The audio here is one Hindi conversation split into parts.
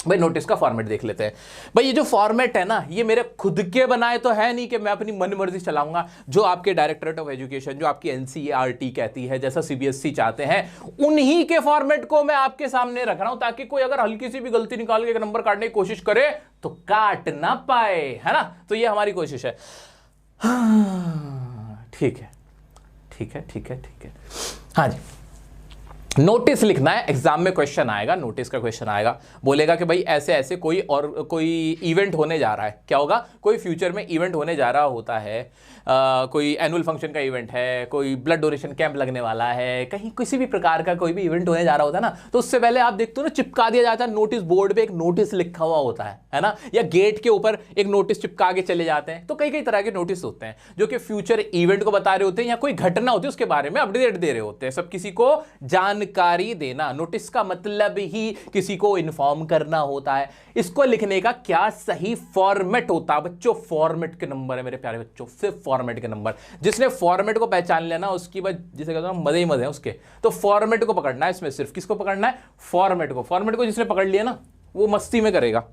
भाई नोटिस का फॉर्मेट देख लेते हैं। भाई ये जो फॉर्मेट है ना, ये मेरे खुद के बनाए तो है नहीं कि मैं अपनी मन मर्जी चलाऊंगा। जो आपके डायरेक्टरेट ऑफ एजुकेशन, जो आपकी एनसीईआरटी कहती है, जैसा सीबीएसई चाहते हैं, उन्हीं के फॉर्मेट को मैं आपके सामने रख रहा हूं, ताकि कोई अगर हल्की सी भी गलती निकाल के एक नंबर काटने की कोशिश करे तो काट ना पाए, है ना। तो ये हमारी कोशिश है। ठीक है, ठीक है, ठीक है, ठीक है। हाँ जी, नोटिस लिखना है, एग्जाम में क्वेश्चन आएगा, नोटिस का क्वेश्चन आएगा, बोलेगा कि भाई ऐसे ऐसे कोई इवेंट होने जा रहा है। क्या होगा? कोई फ्यूचर में इवेंट होने जा रहा होता है, कोई एनुअल फंक्शन का इवेंट है, कोई ब्लड डोनेशन कैंप लगने वाला है, कहीं किसी भी प्रकार का कोई भी इवेंट होने जा रहा होता है ना, तो उससे पहले आप देखते हो ना, चिपका दिया जाता है नोटिस बोर्ड पे, एक नोटिस लिखा हुआ होता है ना, या गेट के ऊपर एक नोटिस चिपका के चले जाते हैं। तो कई कई तरह के नोटिस होते हैं जो कि फ्यूचर इवेंट को बता रहे होते हैं, या कोई घटना होती है उसके बारे में अपडेट दे रहे होते हैं, सब किसी को जानकारी देना। नोटिस का मतलब ही किसी को इन्फॉर्म करना होता है। इसको लिखने का क्या सही फॉर्मेट होता है बच्चों? फॉर्मेट के नंबर है मेरे प्यारे बच्चों, सिर्फ फॉर्मेट के नंबर। जिसने फॉर्मेट को पहचान लिया ना, उसकी बात जिसे कहते हैं मजे ही मजे हैं उसके। तो फॉर्मेट को पकड़ना है इसमें, सिर्फ किसको पकड़ना है? फॉर्मेट को। फॉर्मेट को जिसने पकड़ लिया ना, वो मस्ती में करेगा।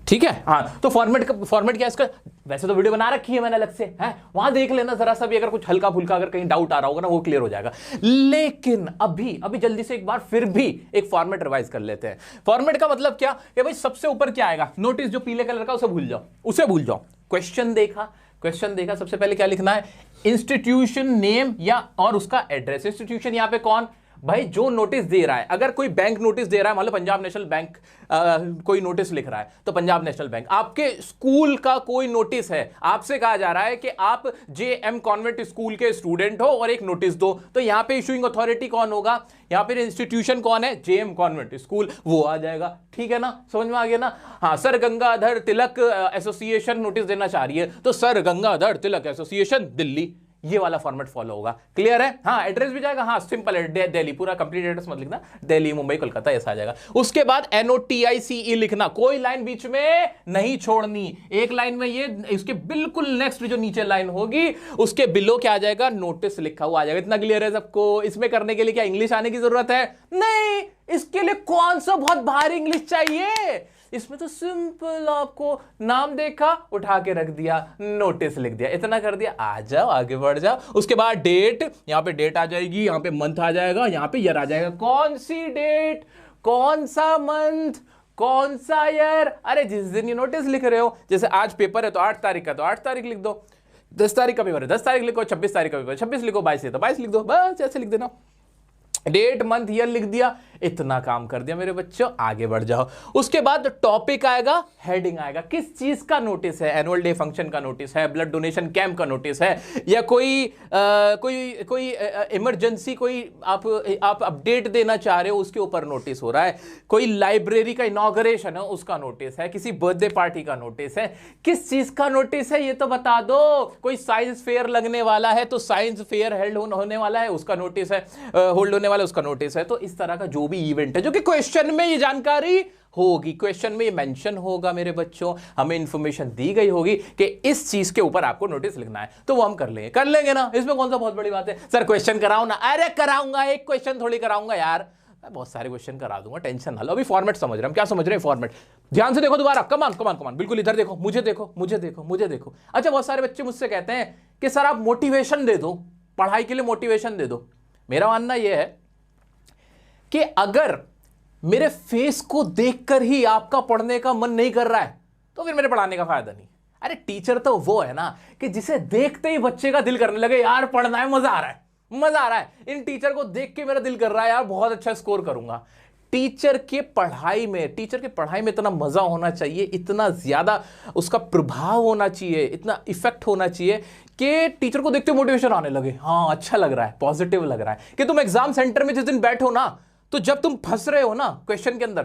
ठीक है, हाँ। तो फॉर्मेट क्या है इसका? वैसे तो वीडियो बना रखी है मैंने अलग से, है, वहां देख लेना जरा सा भी, अगर कुछ हल्का फुल्का अगर कहीं डाउट आ रहा होगा ना, वो क्लियर हो जाएगा। लेकिन अभी जल्दी से एक बार फिर भी एक फॉर्मेट रिवाइज कर लेते हैं। फॉर्मेट का मतलब क्या है भाई? सबसे ऊपर क्या आएगा? नोटिस जो पीले कलर का, उसे भूल जाओ। क्वेश्चन देखा, सबसे पहले क्या लिखना है? इंस्टीट्यूशन नेम या और उसका एड्रेस। इंस्टीट्यूशन यहां पे कौन? भाई जो नोटिस दे रहा है। अगर कोई बैंक नोटिस दे रहा है, मान लो पंजाब नेशनल बैंक कोई नोटिस लिख रहा है, तो पंजाब नेशनल बैंक। आपके स्कूल का कोई नोटिस है, आपसे कहा जा रहा है कि आप जेएम कॉन्वेंट स्कूल के स्टूडेंट हो और एक नोटिस दो, तो यहां पे इशूइंग अथॉरिटी कौन होगा? यहां पे इंस्टीट्यूशन कौन है? जेएम कॉन्वेंट स्कूल, वो आ जाएगा। ठीक है ना, समझ में आ गया ना? हाँ, sir Gangadhar Tilak association notice देना चाह रही है, तो सर गंगाधर तिलक एसोसिएशन दिल्ली, ये वाला फॉर्मेट फॉलो होगा। क्लियर है? हाँ, एड्रेस भी जाएगा, हाँ सिंपल है, दिल्ली, पूरा कंप्लीट एड्रेस मत लिखना, दिल्ली, मुंबई, कोलकाता, ऐसा आ जाएगा। उसके बाद NOTICE लिखना, कोई लाइन बीच में नहीं छोड़नी। एक लाइन में ये, इसके बिल्कुल नेक्स्ट जो नीचे लाइन होगी उसके बिलो क्या आ जाएगा? नोटिस लिखा हुआ आ जाएगा। इतना क्लियर है सबको? इसमें करने के लिए क्या इंग्लिश आने की जरूरत है? नहीं। इसके लिए कौन सा बहुत भारी इंग्लिश चाहिए? इसमें तो सिंपल, आपको नाम देखा, उठा के रख दिया, नोटिस लिख दिया, इतना कर दिया, आ जाओ, आगे बढ़ जाओ। उसके बाद डेट, यहां पे डेट आ जाएगी, यहां पे मंथ आ जाएगा, यहां पे ईयर आ जाएगा। कौन सी डेट, कौन सा मंथ, कौन सा ईयर? अरे जिस दिन ये नोटिस लिख रहे हो, जैसे आज पेपर है तो 8 तारीख का, तो 8 तारीख लिख दो। 10 तारीख का पेपर है, 10 तारीख लिखो। 26 तारीख का पेपर, 26 लिखो। 22 है तो 22 लिख दो, बस ऐसे लिख देना। डेट, मंथ, ईयर लिख दिया, इतना काम कर दिया मेरे बच्चों, आगे बढ़ जाओ। उसके बाद टॉपिक आएगा, हेडिंग आएगा, किस चीज का नोटिस है? एनुअल डे फंक्शन का नोटिस है, ब्लड डोनेशन कैंप का नोटिस है, या कोई इमरजेंसी, कोई आप अपडेट देना चाह रहे हो, उसके ऊपर नोटिस हो रहा है। कोई लाइब्रेरी का इनॉग्रेशन है, उसका नोटिस है। किसी बर्थडे पार्टी का नोटिस है। किस चीज का नोटिस है ये तो बता दो। कोई साइंस फेयर लगने वाला है, तो साइंस फेयर हेल्ड होने वाला है, उसका नोटिस है, होल्ड होने वाला, उसका नोटिस है। तो इस तरह का जो भी इवेंट है, जो कि क्वेश्चन में ये जानकारी होगी, क्वेश्चन में ये मेंशन होगा मेरे बच्चों, हमें इंफॉर्मेशन दी गई होगी कि इस चीज के ऊपर आपको नोटिस लिखना है, तो वो हम कर लेंगे ना। इसमें कौन सा बहुत बड़ी बात है? सर क्वेश्चन कराओ ना। अरे कराऊंगा, एक क्वेश्चन थोड़ी कराऊंगा यार, बहुत सारे क्वेश्चन करा दूंगा, टेंशन ना लो। अभी फॉर्मेट समझ रहे हैं हम, क्या समझ रहे हैं? फॉर्मेट ध्यान से देखो दोबारा, कमान, बिल्कुल इधर देखो, मुझे देखो। अच्छा, बहुत सारे बच्चे मुझसे कहते हैं कि सर आप मोटिवेशन दे दो, पढ़ाई के लिए मोटिवेशन दे दो। मेरा मानना यह है कि अगर मेरे फेस को देखकर ही आपका पढ़ने का मन नहीं कर रहा है, तो फिर मेरे पढ़ाने का फायदा नहीं। अरे टीचर तो वो है ना कि जिसे देखते ही बच्चे का दिल करने लगे, यार पढ़ना है, मजा आ रहा है, इन टीचर को देख के मेरा दिल कर रहा है, यार बहुत अच्छा स्कोर करूंगा। टीचर के पढ़ाई में इतना मजा होना चाहिए, इतना ज्यादा उसका प्रभाव होना चाहिए, इतना इफेक्ट होना चाहिए कि टीचर को देखते मोटिवेशन आने लगे। हाँ, अच्छा लग रहा है, पॉजिटिव लग रहा है। कि तुम एग्जाम सेंटर में जिस दिन बैठो ना, तो जब तुम फंस रहे हो ना क्वेश्चन के अंदर,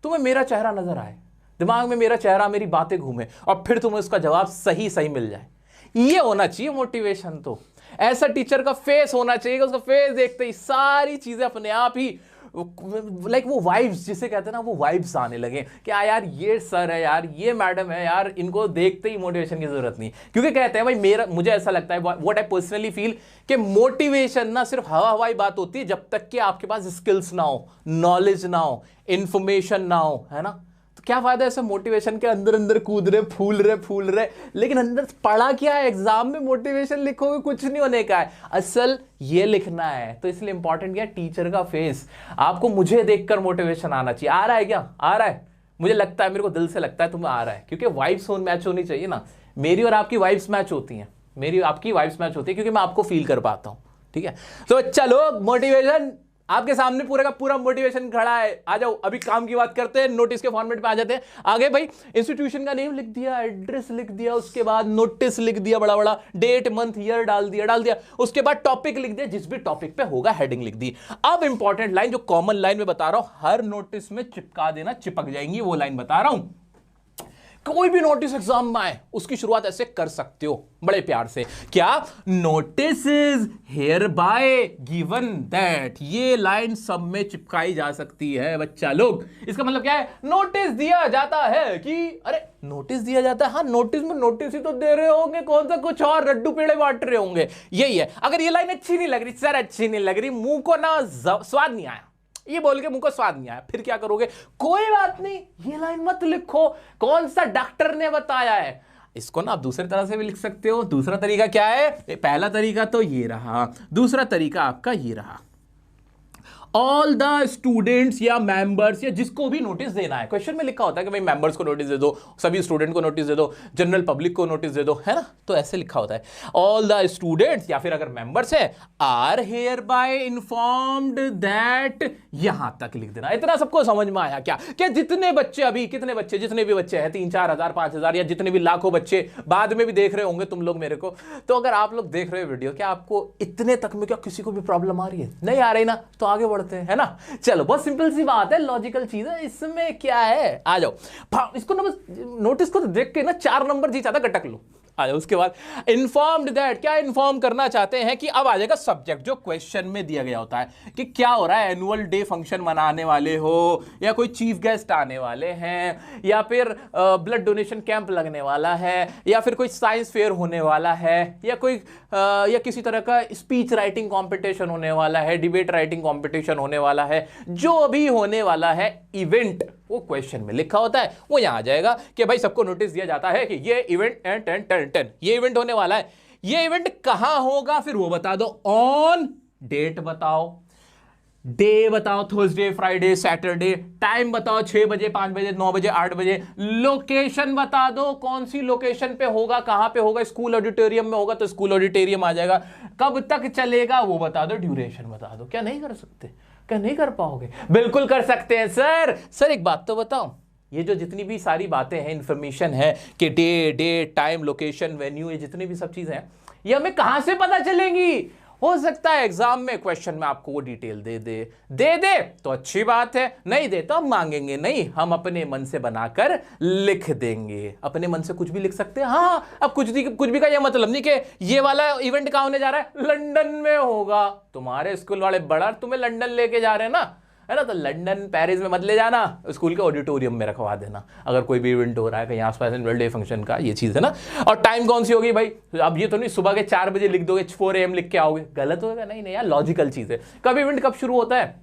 तुम्हें मेरा चेहरा नजर आए, दिमाग में मेरा चेहरा, मेरी बातें घूमे, और फिर तुम्हें उसका जवाब सही मिल जाए। ये होना चाहिए मोटिवेशन। तो ऐसा टीचर का फेस होना चाहिए, उसका फेस देखते ही सारी चीजें अपने आप ही लाइक वो वाइब्स जिसे कहते हैं ना, वो वाइब्स आने लगे कि यार ये सर है यार, ये मैडम है यार, इनको देखते ही मोटिवेशन की जरूरत नहीं। क्योंकि कहते हैं भाई, मुझे ऐसा लगता है, व्हाट आई पर्सनली फील, कि मोटिवेशन ना सिर्फ हवा हवाई बात होती है जब तक कि आपके पास स्किल्स ना हो, नॉलेज ना हो, इंफॉर्मेशन ना हो, है ना। तो क्या फायदा ऐसे मोटिवेशन के अंदर अंदर कूद रहे, फूल रहे, लेकिन अंदर पढ़ा क्या है, एग्जाम में मोटिवेशन लिखोगे कुछ नहीं होने का है, असल ये लिखना है। तो इसलिए इंपॉर्टेंट क्या है, टीचर का फेस। आपको मुझे देखकर मोटिवेशन आना चाहिए। आ रहा है क्या? आ रहा है? मुझे लगता है, मेरे को दिल से लगता है तुम्हें आ रहा है, क्योंकि वाइब्स मैच होनी चाहिए ना। मेरी और आपकी वाइब्स मैच होती हैं, मेरी आपकी वाइब्स मैच होती है, क्योंकि मैं आपको फील कर पाता हूं। ठीक है, तो चलो मोटिवेशन आपके सामने पूरा का पूरा मोटिवेशन खड़ा है। आ जाओ, अभी काम की बात करते हैं, नोटिस के फॉर्मेट पे आ जाते हैं। आगे भाई, इंस्टीट्यूशन का नेम लिख दिया, एड्रेस लिख दिया, उसके बाद नोटिस लिख दिया, बड़ा बड़ा डेट मंथ ईयर डाल दिया, उसके बाद टॉपिक लिख दिया, जिस भी टॉपिक पे होगा हेडिंग लिख दी। अब इंपॉर्टेंट लाइन, जो कॉमन लाइन में बता रहा हूं, हर नोटिस में चिपका देना, चिपक जाएंगी, वो लाइन बता रहा हूं। कोई भी नोटिस एग्जाम में आए, उसकी शुरुआत ऐसे कर सकते हो बड़े प्यार से। क्या? Notice is here bye given that. ये लाइन सब में चिपकाई जा सकती है बच्चा लोग। इसका मतलब क्या है? नोटिस दिया जाता है कि, अरे नोटिस दिया जाता है, हाँ नोटिस में नोटिस ही तो दे रहे होंगे, कौन सा कुछ और लड्डू पेड़े बांट रहे होंगे, यही है। अगर ये लाइन अच्छी नहीं लग रही सर, अच्छी नहीं लग रही, मुंह को ना स्वाद नहीं आया, ये बोल के मुंह को स्वाद नहीं आया, फिर क्या करोगे? कोई बात नहीं, ये लाइन मत लिखो, कौन सा डॉक्टर ने बताया है। इसको ना आप दूसरी तरह से भी लिख सकते हो। दूसरा तरीका क्या है? पहला तरीका तो ये रहा, दूसरा तरीका आपका ये रहा। ऑल द स्टूडेंट्स या मेंबर्स, या जिसको भी नोटिस देना है, क्वेश्चन में लिखा होता है कि भाई मेंबर्स को नोटिस दे दो, सभी स्टूडेंट को नोटिस दे दो, जनरल पब्लिक को नोटिस दे दो, है ना। तो ऐसे लिखा होता है, ऑल द स्टूडेंट्स, या फिर अगर मेंबर्स है, are hereby informed that, यहां तक लिख देना। इतना सबको समझ में आया क्या? कि जितने बच्चे अभी, कितने बच्चे, जितने भी बच्चे हैं, 3-4 हजार 5,000 या जितने भी लाखों बच्चे बाद में भी देख रहे होंगे तुम लोग मेरे को, तो अगर आप लोग देख रहे हो वीडियो, क्या आपको इतने तक में क्या किसी को भी प्रॉब्लम आ रही है? नहीं आ रही ना, तो आगे बढ़ते हैं, है ना। चलो, बहुत सिंपल सी बात है, लॉजिकल चीज है, इसमें क्या है, आ जाओ। इसको ना बस नोटिस को तो देख के ना 4 नंबर जी चाहता गटक लो। आ जाओ, उसके बाद इन्फॉर्म्ड दैट, क्या इन्फॉर्म करना चाहते हैं कि अब आ जाएगा सब्जेक्ट, जो क्वेश्चन में दिया गया होता है कि क्या हो रहा है, एनुअल डे फंक्शन मनाने वाले हो, या कोई चीफ गेस्ट आने वाले हैं, या फिर ब्लड डोनेशन कैंप लगने वाला है, या फिर कोई साइंस फेयर होने वाला है, या कोई या किसी तरह का स्पीच राइटिंग कॉम्पिटिशन होने वाला है, डिबेट राइटिंग कॉम्पिटिशन होने वाला है, जो भी होने वाला है इवेंट, वो क्वेश्चन में लिखा होता है, वो यहां आ जाएगा कि भाई सबको नोटिस दिया जाता है कि ये इवेंट 10 ये इवेंट होने वाला है। ये इवेंट कहां होगा, फिर वो बता दो, ऑन डेट बताओ, डे बताओ, थर्सडे, फ्राइडे, सैटरडे, टाइम बताओ, 6 बजे, 5 बजे, 9 बजे, 8 बजे, लोकेशन बता दो, कौन सी लोकेशन पे होगा, कहां पे होगा, स्कूल ऑडिटोरियम में होगा तो स्कूल ऑडिटोरियम आ जाएगा, कब तक चलेगा वो बता दो, ड्यूरेशन बता दो। क्या नहीं कर सकते? क्या नहीं कर पाओगे? बिल्कुल कर सकते हैं सर। सर एक बात तो बताओ, ये जो जितनी भी सारी बातें हैं, इंफॉर्मेशन है कि day, date, time, location, venue, ये जितनी भी सब चीजें हैं, ये हमें कहां से पता चलेंगी? हो सकता है एग्जाम में क्वेश्चन में आपको वो डिटेल दे दे तो अच्छी बात है, नहीं दे तो हम मांगेंगे नहीं, हम अपने मन से बनाकर लिख देंगे। अपने मन से कुछ भी लिख सकते हैं। हाँ, अब कुछ भी का ये मतलब नहीं कि ये वाला इवेंट कहां होने जा रहा है, लंदन में होगा। तुम्हारे स्कूल वाले बड़ा तुम्हें लंदन लेके जा रहे हैं ना, है ना, तो लंदन पेरिस में मत ले जाना, स्कूल के ऑडिटोरियम में रखवा देना अगर कोई भी इवेंट हो रहा है कहीं आसपास, एनुअल डे फंक्शन का, ये चीज़ है ना। और टाइम कौन सी होगी भाई? अब ये तो नहीं सुबह के 4 बजे लिख दोगे, 4 AM लिख के आओगे, गलत होगा। नहीं यार, लॉजिकल चीज़ है। कब इवेंट कब शुरू होता है?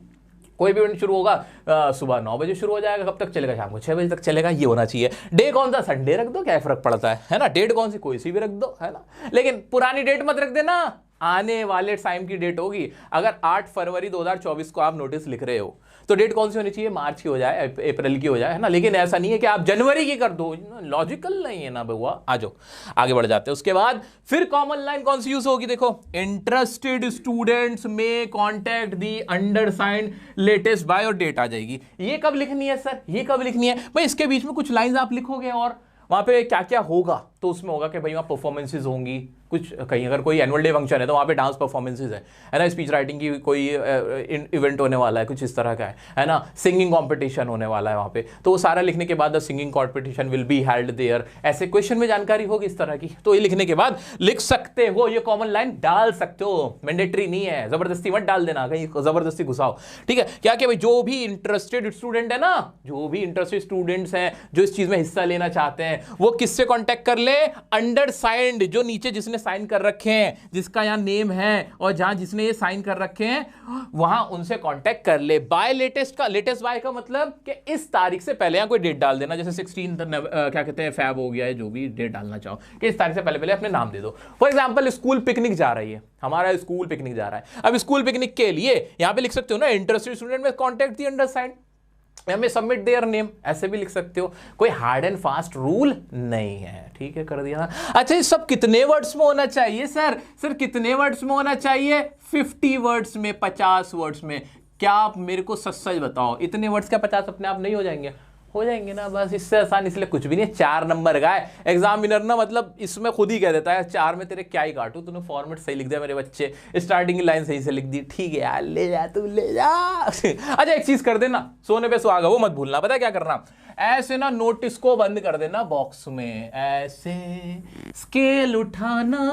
कोई भी इवेंट शुरू होगा सुबह 9 बजे शुरू हो जाएगा, कब तक चलेगा? शाम को 6 बजे तक चलेगा, ये होना चाहिए। डे कौन सा? संडे रख दो, क्या फर्क पड़ता है ना। डेट कौन सी? कोई सी भी रख दो, है ना। लेकिन पुरानी डेट मत रख देना, आने वाले टाइम की डेट होगी। अगर 8 फरवरी 2024 को आप नोटिस लिख रहे हो तो डेट कौन सी होनी चाहिए? मार्च की हो जाए, अप्रैल की हो जाए, है ना। लेकिन ऐसा नहीं है कि आप जनवरी की कर दो, लॉजिकल नहीं है ना बउआ। आ जाओ आगे बढ़ जाते हैं। उसके बाद फिर कॉमन लाइन कौन सी यूज होगी? देखो, इंटरेस्टेड स्टूडेंट्स में कॉन्टैक्ट दी अंडरसाइंड लेटेस्ट बाय और डेट आ जाएगी। ये कब लिखनी है सर? ये कब लिखनी है भाई? इसके बीच में कुछ लाइंस आप लिखोगे और वहां पे क्या क्या होगा, तो उसमें होगा कि भाई वहां परफॉर्मेंसेज होंगी, कुछ कहीं अगर कोई एनुअल डे फंक्शन है तो वहाँ पे डांस परफॉर्मेंसेज है ना, स्पीच राइटिंग की कोई इवेंट होने वाला है, कुछ इस तरह का है ना, सिंगिंग कॉम्पिटिशन होने वाला है वहाँ पे, तो वो सारा लिखने के बाद the singing competition will be held there, ऐसे क्वेश्चन में जानकारी होगी इस तरह की, तो ये लिखने के बाद लिख सकते हो, ये कॉमन लाइन डाल सकते हो, मैंडेटरी नहीं है, जबरदस्ती मत डाल देना, कहीं जबरदस्ती घुसाओ, ठीक है। क्या क्या भाई, जो भी इंटरेस्टेड स्टूडेंट है ना, जो भी इंटरेस्टेड स्टूडेंट्स हैं जो इस चीज में हिस्सा लेना चाहते हैं, वो किससे कांटेक्ट कर ले, अंडरसाइंड, जो नीचे जिसने साइन कर रखे हैं, जिसका यहां नेम है और जहां जिसने ये साइन कर रखे हैं वहां उनसे कांटेक्ट कर ले। बाय लेटेस्ट का, लेटेस्ट बाय का मतलब कि इस तारीख से पहले यहां कोई डेट डाल देना, जैसे 16 क्या कहते हैं फैब हो गया है, जो भी डेट डालना चाहो कि इस तारीख से पहले पहले अपने नाम दे दो। फॉर एग्जांपल स्कूल पिकनिक जा रही है, हमारा स्कूल पिकनिक जा रहा है, अब स्कूल पिकनिक के लिए यहां पे लिख सकते हो ना, इंटरेस्टेड स्टूडेंट में कांटेक्ट दी अंडरसाइंड, हमें सबमिट देयर नेम, ऐसे भी लिख सकते हो, कोई हार्ड एंड फास्ट रूल नहीं है, ठीक है, कर दिया। अच्छा, ये सब कितने वर्ड्स में होना चाहिए सर? सर कितने वर्ड्स में होना चाहिए? 50 वर्ड्स में, 50 वर्ड्स में। क्या आप मेरे को सच सच बताओ, इतने वर्ड्स क्या 50 अपने आप नहीं हो जाएंगे? हो जाएंगे ना, बस इससे आसान इसलिए कुछ भी नहीं। 4 नंबर का है, एग्जामिनर ना मतलब इसमें खुद ही कह देता है 4 में तेरे क्या ही काटू, तूने फॉर्मेट सही लिख दिया मेरे बच्चे, स्टार्टिंग की लाइन सही से लिख दी, ठीक है यार, ले जा तू ले जा। अच्छा एक चीज कर देना, सोने पे सुहागा वो मत भूलना, पता है क्या करना, ऐसे ना नोटिस को बंद कर देना बॉक्स में, ऐसे स्केल उठाना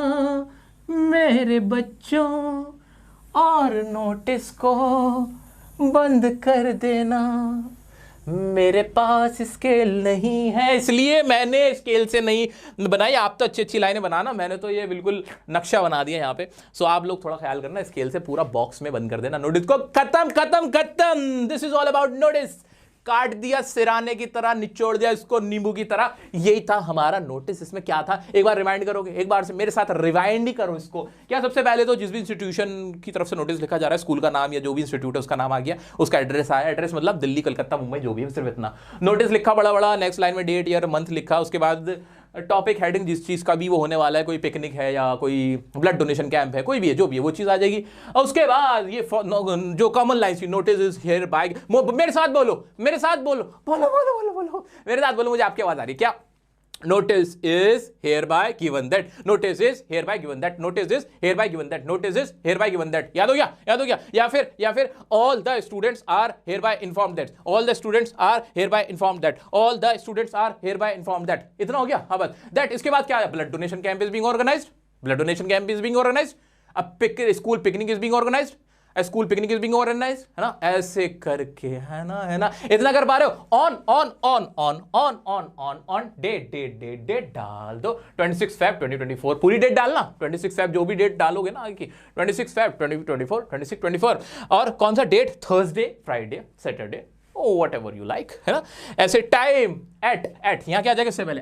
मेरे बच्चों और नोटिस को बंद कर देना, मेरे पास स्केल नहीं है इसलिए मैंने स्केल से नहीं बनाई। आप तो अच्छी अच्छी लाइनें बनाना, मैंने तो ये बिल्कुल नक्शा बना दिया यहाँ पे। सो आप लोग थोड़ा ख्याल करना, स्केल से पूरा बॉक्स में बंद कर देना, नोटिस को खत्म खत्म खत्म। This is all about notice. काट दिया सिराने की तरह, निचोड़ दिया इसको नींबू की तरह, यही था हमारा नोटिस। इसमें क्या था, एक बार रिमाइंड करोगे, एक बार से मेरे साथ रिवाइंड ही करो इसको। क्या सबसे पहले तो जिस भी इंस्टीट्यूशन की तरफ से नोटिस लिखा जा रहा है, स्कूल का नाम या जो भी इंस्टीट्यूट है उसका नाम आ गया, उसका एड्रेस आया, एड्रेस मतलब दिल्ली कलकत्ता मुंबई जो भी है, सिर्फ इतना। नोटिस लिखा बड़ा बड़ा, नेक्स्ट लाइन में डेट ईयर मंथ लिखा, उसके बाद टॉपिक हेडिंग जिस चीज़ का भी वो होने वाला है, कोई पिकनिक है या कोई ब्लड डोनेशन कैंप है, कोई भी है जो भी है वो चीज़ आ जाएगी। और उसके बाद ये जो common lines, notice is here bye, मेरे साथ बोलो, मेरे साथ बोलो, बोलो बोलो बोलो बोलो, मेरे साथ बोलो, मुझे आपकी आवाज़ आ रही है क्या? Notice is hereby given that. Notice is hereby given that. Notice is hereby given that. Notice is hereby given that. याद हो गया? याद हो गया? या फिर all the students are hereby informed that. All the students are hereby informed that. All the students are hereby informed that. इतना हो गया? हाँ बस. That इसके बाद क्या है? Blood donation camp is being organized. Blood donation camp is being organized. A school picnic is being organized. School picnic is being organised, है ना, ऐसे करके, है ना, इतना कर पा रहे हो? On on on on on on on on date date date date डाल दो, 26 Feb 2024 पूरी डेट डालना, 26 Feb जो भी डेट डालोगे ना आगे, 26 Feb 2024, 26-24, और कौन सा date? Thursday, Friday, Saturday, whatever you like, है ना। ऐसे टाइम एट यहाँ क्या आ जाएगा इससे पहले,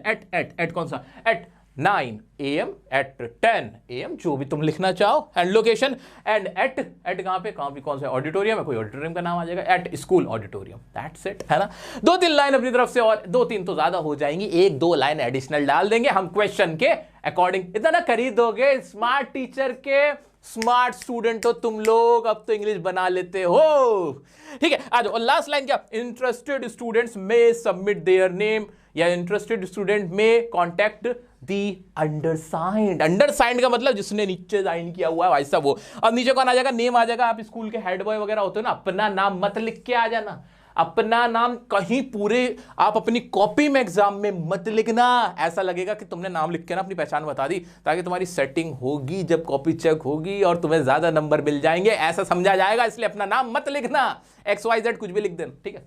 एट कौन सा, एट 9 AM, एट 10 AM, जो भी तुम लिखना चाहो, एंड लोकेशन, एंड एट कहाँ पे कौन सा ऑडिटोरियम है, कोई ऑडिटोरियम का नाम आ जाएगा, at school auditorium, that's it, है ना। 2-3 लाइन अपनी तरफ से, और 2-3 तो ज्यादा हो जाएंगी, 1-2 लाइन एडिशनल डाल देंगे हम क्वेश्चन के अकॉर्डिंग। इतना ना खरीदोगे, स्मार्ट टीचर के स्मार्ट स्टूडेंट हो तुम लोग, अब तो इंग्लिश बना लेते हो, ठीक है। आज और लास्ट लाइन क्या, इंटरेस्टेड स्टूडेंट्स में सबमिट देयर नेम, या इंटरेस्टेड स्टूडेंट में कॉन्टैक्ट दी अंडरसाइंड। अंडरसाइंड का मतलब जिसने नीचे साइन किया हुआ है भाई साहब वो। अब नीचे कौन आ जाएगा, नेम आ जाएगा। आप स्कूल के हेड बॉय वगैरह होते हो ना, अपना नाम मत लिख के आ जाना, अपना नाम कहीं पूरे आप अपनी कॉपी में एग्जाम में मत लिखना, ऐसा लगेगा कि तुमने नाम लिख के ना अपनी पहचान बता दी, ताकि तुम्हारी सेटिंग होगी जब कॉपी चेक होगी और तुम्हें ज्यादा नंबर मिल जाएंगे, ऐसा समझा जाएगा। इसलिए अपना नाम मत लिखना, XYZ कुछ भी लिख देना, ठीक है।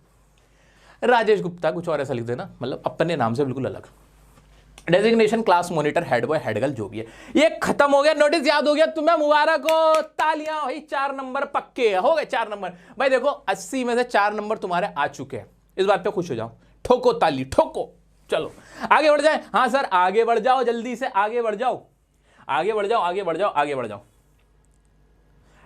राजेश गुप्ता कुछ और ऐसा लिख देना, मतलब अपने नाम से बिल्कुल अलग। Designation, class monitor, head boy, head girl, जो भी है। ये खत्म हो गया, नोटिस याद हो गया तुम्हें, मुबारक हो, तालियां भाई, 4 नंबर पक्के हो गए, 4 नंबर भाई। देखो 80 में से 4 नंबर तुम्हारे आ चुके हैं, इस बात पे खुश हो जाओ, ठोको ताली, ठोको। चलो आगे बढ़ जाए। हाँ सर आगे बढ़ जाओ, जल्दी से आगे बढ़ जाओ, आगे बढ़ जाओ, आगे बढ़ जाओ, आगे बढ़ जाओ।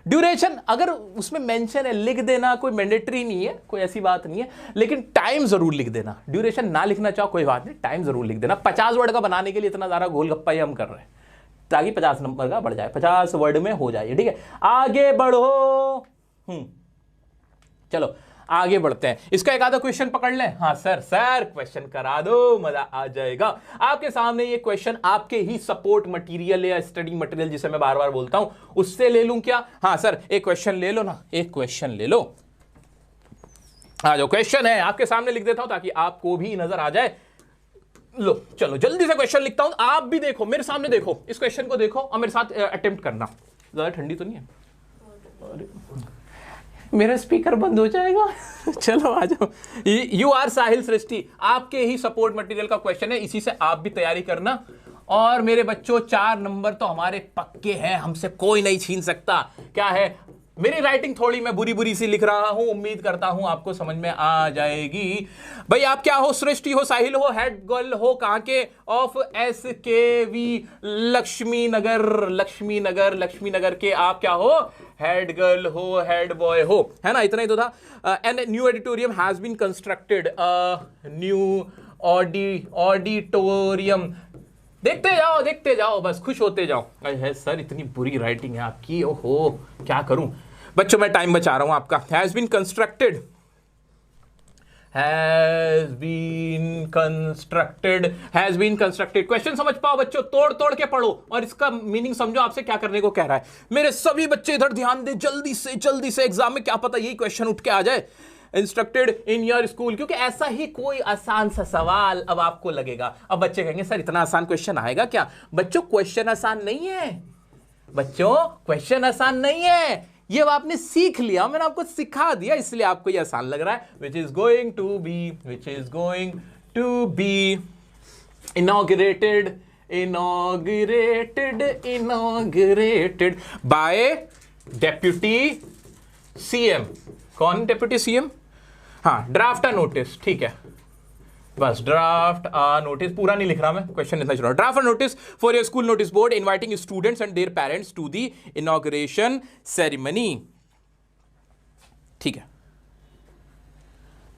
ड्यूरेशन अगर उसमें मेंशन है लिख देना, कोई मैंडेटरी नहीं है, कोई ऐसी बात नहीं है, लेकिन टाइम जरूर लिख देना। ड्यूरेशन ना लिखना चाहो कोई बात नहीं, टाइम जरूर लिख देना। 50 वर्ड का बनाने के लिए इतना सारा गोलगप्पा ही हम कर रहे हैं, ताकि 50 नंबर का बढ़ जाए, 50 वर्ड में हो जाए, ठीक है। आगे बढ़ो। चलो आगे बढ़ते हैं, इसका एक आधा क्वेश्चन पकड़ लें। हाँ सर, क्वेश्चन करा दो, मजा आ जाएगा। आपके सामने ये क्वेश्चन आपके ही सपोर्ट मटेरियल या स्टडी मटेरियल जिसे मैं बार बार बोलता हूं उससे ले लूं क्या? हाँ सर, एक क्वेश्चन ले लो ना, एक क्वेश्चन ले लो। हाँ, जो क्वेश्चन है आपके सामने लिख देता हूं ताकि आपको भी नजर आ जाए। लो चलो जल्दी से क्वेश्चन लिखता हूं, आप भी देखो, मेरे सामने देखो, इस क्वेश्चन को देखो और मेरे साथ अटेम्प्ट करना। ज्यादा ठंडी तो नहीं है? मेरा स्पीकर बंद हो जाएगा। चलो आ जाओ। यू आर साहिल सृष्टि, आपके ही सपोर्ट मटेरियल का क्वेश्चन है, इसी से आप भी तैयारी करना। और मेरे बच्चों 4 नंबर तो हमारे पक्के हैं, हमसे कोई नहीं छीन सकता। क्या है, मेरी राइटिंग थोड़ी मैं बुरी बुरी सी लिख रहा हूं, उम्मीद करता हूं आपको समझ में आ जाएगी। भाई आप क्या हो, सृष्टि हो, साहिल हो, हेड गर्ल हो, कहां के? ऑफ SKV लक्ष्मी नगर के आप क्या हो? हेड गर्ल हो, हेड बॉय हो, है ना? इतना ही तो था। And new auditorium has been constructed, new auditorium. देखते जाओ, बस खुश होते जाओ। है सर, इतनी बुरी राइटिंग है आपकी, ओहो क्या करूं। बच्चों मैं टाइम बचा रहा हूं आपका। Has been constructed. क्वेश्चन समझ पाओ बच्चों, तोड़ के पढ़ो और इसका मीनिंग समझो आपसे क्या करने को कह रहा है। मेरे सभी बच्चे इधर ध्यान दे, जल्दी से एग्जाम में क्या पता यही क्वेश्चन उठ के आ जाए। इंस्ट्रक्टेड इन योर स्कूल, क्योंकि ऐसा ही कोई आसान सा सवाल अब आपको लगेगा। अब बच्चे कहेंगे सर इतना आसान क्वेश्चन आएगा क्या? बच्चों क्वेश्चन आसान नहीं है, ये आपने सीख लिया, मैंने आपको सिखा दिया, इसलिए आपको ये आसान लग रहा है। Which is going to be inaugurated by deputy CM. कौन डेप्यूटी सीएम? हाँ, ड्राफ्ट अ नोटिस, ठीक है, बस ड्राफ्ट अ नोटिस, पूरा नहीं लिख रहा मैं, क्वेश्चन इतना चल रहा। Draft a notice for your school notice board inviting students and their parents to the inauguration ceremony. ठीक है,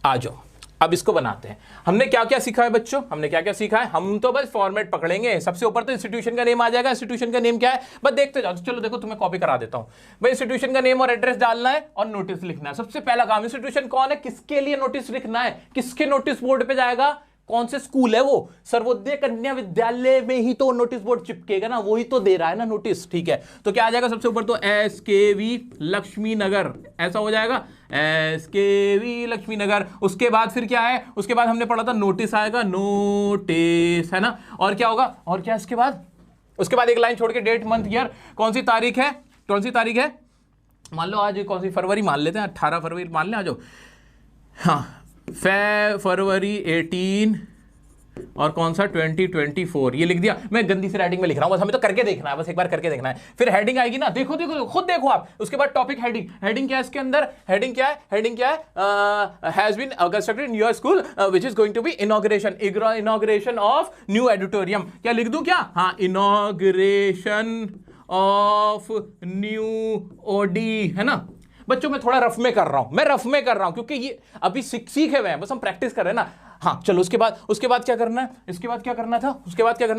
आ जाओ, अब इसको बनाते हैं। हमने क्या क्या सीखा है बच्चों? हम तो बस फॉर्मेट पकड़ेंगे। सबसे ऊपर तो इंस्टीट्यूशन का नेम आ जाएगा। इंस्टीट्यूशन का नेम क्या है बस देखते जाओ। चलो देखो, तुम्हें कॉपी करा देता हूं। भाई इंस्टीट्यूशन का नेम और एड्रेस डालना है और नोटिस लिखना है। सबसे पहला काम, इंस्टीट्यूशन कौन है, किसके लिए नोटिस लिखना है, किसके नोटिस बोर्ड पे जाएगा, कौन से स्कूल है वो? सर्वोदय कन्या विद्यालय में ही तो नोटिस बोर्ड चिपकेगा ना, वही तो दे रहा है ना नोटिस। ठीक है, तो क्या आ जाएगा सबसे ऊपर? तो SKV लक्ष्मी नगर, ऐसा हो जाएगा, SKV लक्ष्मी नगर। उसके बाद फिर क्या है? उसके बाद हमने पढ़ा था नोटिस आएगा, नोटिस, है ना? और क्या होगा, और क्या इसके बाद? उसके बाद एक लाइन छोड़ के डेट मंथ ईयर, कौन सी तारीख है? मान लो आज कौन सी, फरवरी मान लेते हैं, 18 फरवरी मान लें, आ जाओ। हाँ, फरवरी 18 और कौन सा 2024, ये लिख दिया। मैं गंदी सी राइटिंग में लिख रहा हूं, बस हमें तो करके देखना है, बस एक बार करके देखना है। फिर हेडिंग आएगी ना, देखो खुद देखो आप। उसके बाद टॉपिक हेडिंग क्या है इसके अंदर? हेडिंग क्या है? Has been constructed in your school which is going to be inauguration of new auditorium. क्या लिख दूं क्या? हाँ, इनॉग्रेशन ऑफ न्यू ओडी, है ना? बच्चों मैं थोड़ा रफ में कर रहा हूं, क्योंकि ये अभी सीखे हुए हैं, बस हम प्रैक्टिस कर रहे हैं ना। हाँ चलो, उसके बाद क्या करना है? उसके बाद क्या करना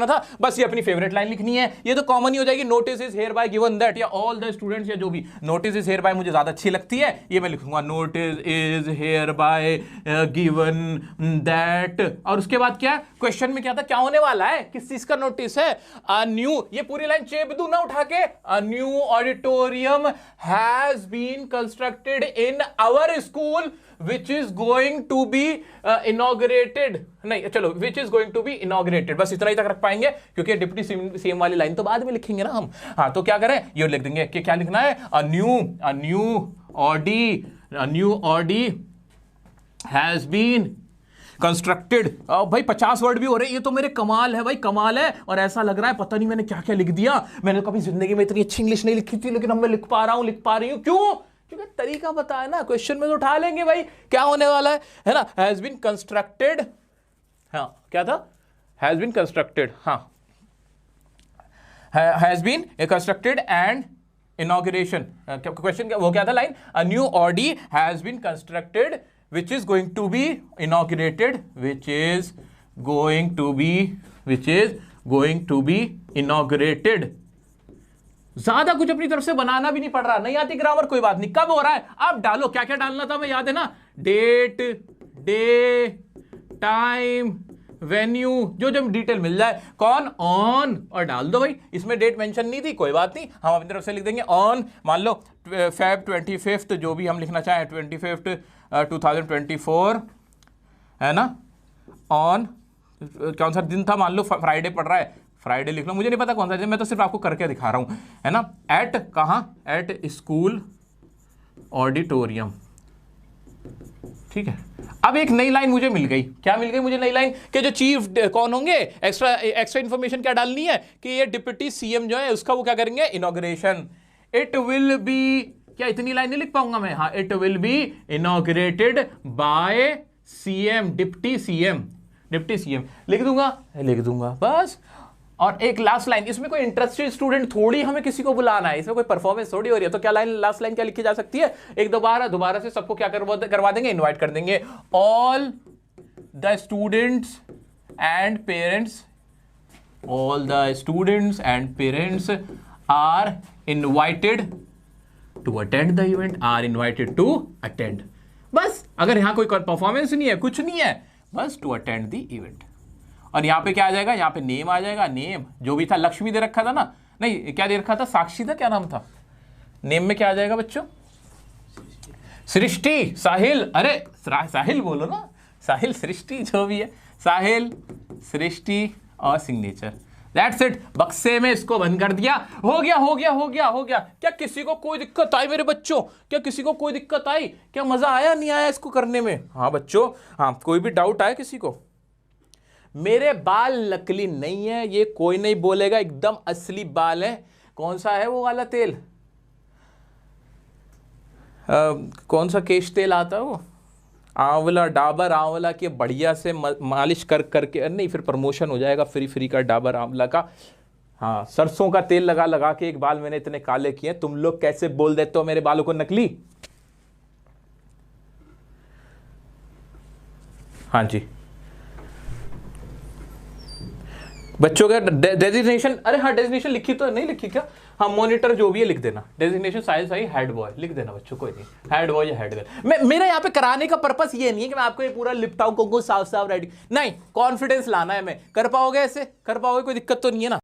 था? बस ये अपनी फेवरेट लाइन लिखनी है। ये तो कॉमन ही हो जाएगी, notice is here bye given that, या ऑल द स्टूडेंट्स, या जो भी। नोटिस इज हियर बाय मुझे ज्यादा अच्छी लगती है, ये मैं लिखूंगा, notice is here bye given that. और उसके बाद क्या? क्वेश्चन में क्या था, क्या होने वाला है, किस चीज का नोटिस है? अ न्यू, ये पूरी लाइन चेप दूं ना उठा के, a new auditorium has been constructed in our school which is going to be inaugurated, नहीं चलो, which is going to be inaugurated, बस इतना ही तक रख पाएंगे, क्योंकि डिप्टी सीएम वाली लाइन तो बाद में लिखेंगे ना हम। हाँ, तो क्या करें, ये लिख देंगे कि क्या लिखना है, a new Audi has been constructed. भाई 50 वर्ड भी हो रहे हैं, ये तो मेरे कमाल है भाई, कमाल है। और ऐसा लग रहा है पता नहीं मैंने क्या क्या लिख दिया। मैंने कभी जिंदगी में इतनी अच्छी इंग्लिश नहीं लिखी थी, लेकिन अब मैं लिख पा रही हूं। क्यों? क्योंकि तरीका पता है ना, क्वेश्चन में तो उठा लेंगे भाई क्या होने वाला है ना? हैज बीन कंस्ट्रक्टेड, हाँ क्या था? हैज बीन कंस्ट्रक्टेड, हाँ, has been constructed and inauguration. Question वो क्या था line? A new audi has been constructed which is going to be inaugurated, which is going to be inaugurated। ज्यादा कुछ अपनी तरफ से बनाना भी नहीं पड़ रहा, नहीं आती ग्रामर, कोई बात नहीं। कब हो रहा है आप डालो, क्या क्या डालना था मैं याद है ना? डेट, डे, टाइम, वेन्यू, जो जो डिटेल मिल जाए, कौन, ऑन, और डाल दो भाई। इसमें डेट मेंशन नहीं थी, कोई बात नहीं, हम अपनी तरफ से लिख देंगे ऑन, मान लो Feb 25, जो भी हम लिखना चाहें, 25 2024, है ना। ऑन कौन सा दिन था, मान लो फ्राइडे पड़ रहा है, फ्राइडे लिख लो, मुझे नहीं पता कौन सा दिन, मैं तो सिर्फ आपको करके दिखा रहा हूं, है ना। एट कहाँ, एट स्कूल ऑडिटोरियम, ठीक है। अब एक नई लाइन मुझे मिल गई, क्या मिल गई मुझे नई लाइन, कि जो चीफ कौन होंगे, एक्स्ट्रा इंफॉर्मेशन क्या डालनी है कि ये डिप्टी सीएम जो है उसका वो क्या करेंगे, इनॉग्रेशन। इट विल बी, क्या इतनी लाइन नहीं लिख पाऊंगा मैं, हाँ, it will be inaugurated by CM, deputy CM, deputy CM लिख दूंगा बस। और एक लास्ट लाइन, इसमें कोई इंटरेस्टेड स्टूडेंट थोड़ी हमें किसी को बुलाना है, इसमें कोई परफॉर्मेंस थोड़ी हो रही है, तो क्या लाइन, लास्ट लाइन क्या लिखी जा सकती है, एक दोबारा से सबको क्या करवा देंगे, इनवाइट कर देंगे। All the students and parents, all the students and parents are invited to attend the event, are invited to attend. बस, अगर यहां कोई परफॉर्मेंस नहीं है, कुछ नहीं है, बस टू अटेंड द इवेंट। और यहां पे क्या आ जाएगा, यहां पे नेम आ जाएगा, नेम जो भी था, लक्ष्मी दे रखा था ना, नहीं क्या दे रखा था, साक्षी था, क्या नाम था, नेम में क्या आ जाएगा बच्चों, सृष्टि, साहिल, अरे साहिल बोलो ना, साहिल, सृष्टि, जो भी है, साहिल, सृष्टि और सिग्नेचर, दैट्स इट। बक्से में इसको बंद कर दिया, हो गया। क्या किसी को कोई दिक्कत आई मेरे बच्चों, क्या किसी को कोई दिक्कत आई, क्या मजा आया नहीं आया इसको करने में, हाँ बच्चों, हाँ, कोई भी डाउट आया किसी को। मेरे बाल नकली नहीं है, ये कोई नहीं बोलेगा, एकदम असली बाल है। कौन सा है वो वाला तेल, कौन सा केश तेल आता है वो, आंवला, डाबर आंवला के बढ़िया से मालिश करके, नहीं फिर प्रमोशन हो जाएगा, फ्री का डाबर आंवला का, हाँ, सरसों का तेल लगा के एक बाल मैंने इतने काले किए। तुम लोग कैसे बोल देते हो मेरे बालों को नकली, हाँ जी। बच्चों का डेजिग्नेशन, अरे हाँ, डेजिग्नेशन लिखी तो नहीं लिखी क्या, हाँ, मॉनिटर जो भी है लिख देना, डेजिग्नेशन साइंस आई हेड बॉय लिख देना बच्चों, कोई नहीं, हेड बॉय या हेड गर्ल। मेरा यहाँ पे कराने का पर्पस ये नहीं है कि मैं आपको ये पूरा लिपटाऊं को साफ राइटिंग, नहीं, कॉन्फिडेंस लाना है, मैं कर पाओगे, ऐसे कर पाओगे, कोई दिक्कत तो नहीं है ना।